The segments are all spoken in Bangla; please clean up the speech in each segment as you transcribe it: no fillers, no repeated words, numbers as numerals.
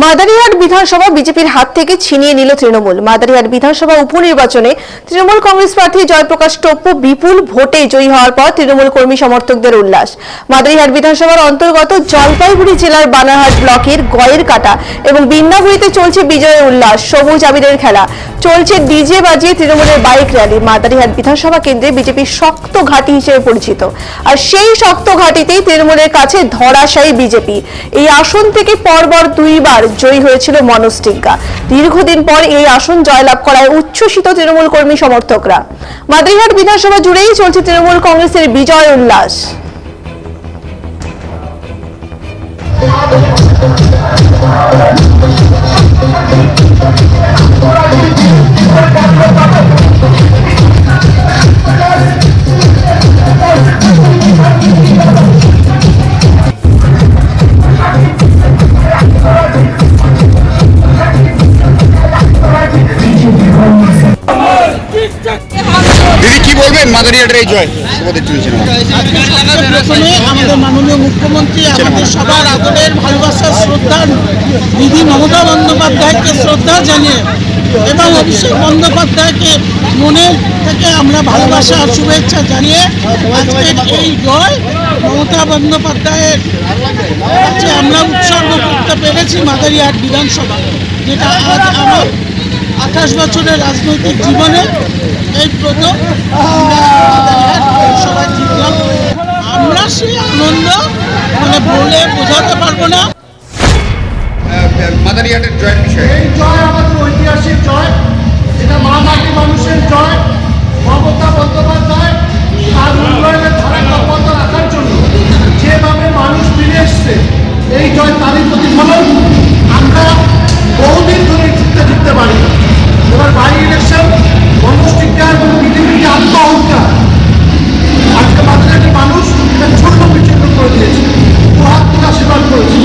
মাদারিহাট বিধানসভা বিজেপির হাত থেকে ছিনিয়ে নিল তৃণমূল। মাদারিহাট বিধানসভা উপনির্বাচনে তৃণমূল কংগ্রেস প্রার্থী জয়প্রকাশ টপ্প বিপুল ভোটে জয়ী হওয়ার পর তৃণমূল কর্মী সমর্থকদের উল্লাস। মাদারিহাট বিধানসভার অন্তর্গত জলপাইগুড়ি জেলার বানারহাট ব্লকের গয়ের কাটা এবং বিন্নাগুড়িতে চলছে বিজয়ের উল্লাস। সবুজ আবিরের খেলা চলছে, ডিজে বাজিয়ে তৃণমূলের বাইক র্যালি। মাদারিহাট বিধানসভা কেন্দ্রে বিজেপির শক্ত ঘাঁটি হিসেবে পরিচিত, আর সেই শক্ত ঘাঁটিতেই তৃণমূলের কাছে ধরাশায়ী বিজেপি। এই আসন থেকে পরপর দুইবার জয়ী হয়েছিল মনোজ টিগ্গা। দীর্ঘদিন পর এই আসন জয়লাভ করায় উচ্ছ্বসিত তৃণমূল কর্মী সমর্থকরা। মাদারিহাট বিধানসভা জুড়েই চলছে তৃণমূল কংগ্রেসের বিজয় উল্লাস। দিদি কি বলবেন মাদারিহাটের এই জয় তোমাদের চলছে? প্রথমে আমাদের মাননীয় মুখ্যমন্ত্রী আমাদের সবার আদরের ভালোবাসার শ্রদ্ধা দিদি মমতা বন্দ্যোপাধ্যায়কে শ্রদ্ধা জানিয়ে এবং অভিষেক বন্দ্যোপাধ্যায়কে মনে থেকে আমরা ভালোবাসা আর শুভেচ্ছা জানিয়ে আজকের এই জয় মমতা বন্দ্যোপাধ্যায়ের কাছে আমরা উৎসর্গ করতে পেরেছি মাদারিহাট বিধানসভা, যেটা আজ আমার 28 বছরের রাজনৈতিক জীবনে এই প্রথম সবাই জিতলাম। আমরা সেই আনন্দ বলে বোঝাতে পারবো না। মাদারিহাটের জয়ের বিষয়ে এই জয় আমাদের ঐতিহাসিক জয়, এটা মা মাটি মানুষের জয়। মমতা বন্দ্যোপাধ্যায় তার উন্নয়নের ধারা অব্যাহত রাখার জন্য যেভাবে মানুষ ফিরে এসছে, এই জয় তারই প্রতিফলন। আমরা বহুদিন ধরে জিততে পারি না। এবার বাই ইলেকশন মনোজ টিগ্গা এবং বিজেপির যে আত্মহত্যা, আজকে মাদারিহাটের মানুষ এটা ছোট্ট বিচ্ছিন্ন করে দিয়েছে, হাত থেকে আশীর্বাদ করেছে।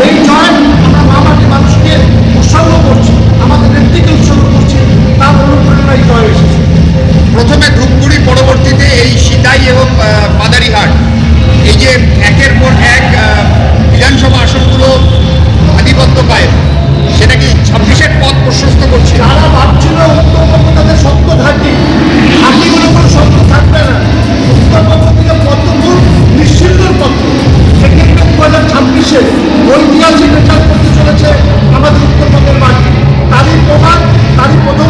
এই জয় আমরা মা মাটি মানুষকে উৎসর্গ করছি, আমাদের নেত্রীকে উৎসর্গ করছি, তার অনুপ্রেরণায় জয় এসেছে। প্রথমে ধূপগুড়ি, পরবর্তীতে এই সিতাই এবং মাদারিহাট, এই যে একের পর এক বিধানসভা আসনগুলো আধিপত্য পায়, সেটা কি 26-এর পথ প্রশস্ত করছে? যারা ভাবছিল উত্তরবঙ্গ তাদের শক্ত ঘাঁটি, ঘাঁটিগুলো কোনো শক্ত থাকবে না। উত্তরবঙ্গ থেকে পদ্মপুর নিশ্চিন্তর পত্র সেক্ষেত্রে 2026-এ ঐতিহাসিক রেজাল্ট করতে চলেছে আমাদের উত্তরবঙ্গের মাটি। তারই প্রমাণ, তারই প্রথম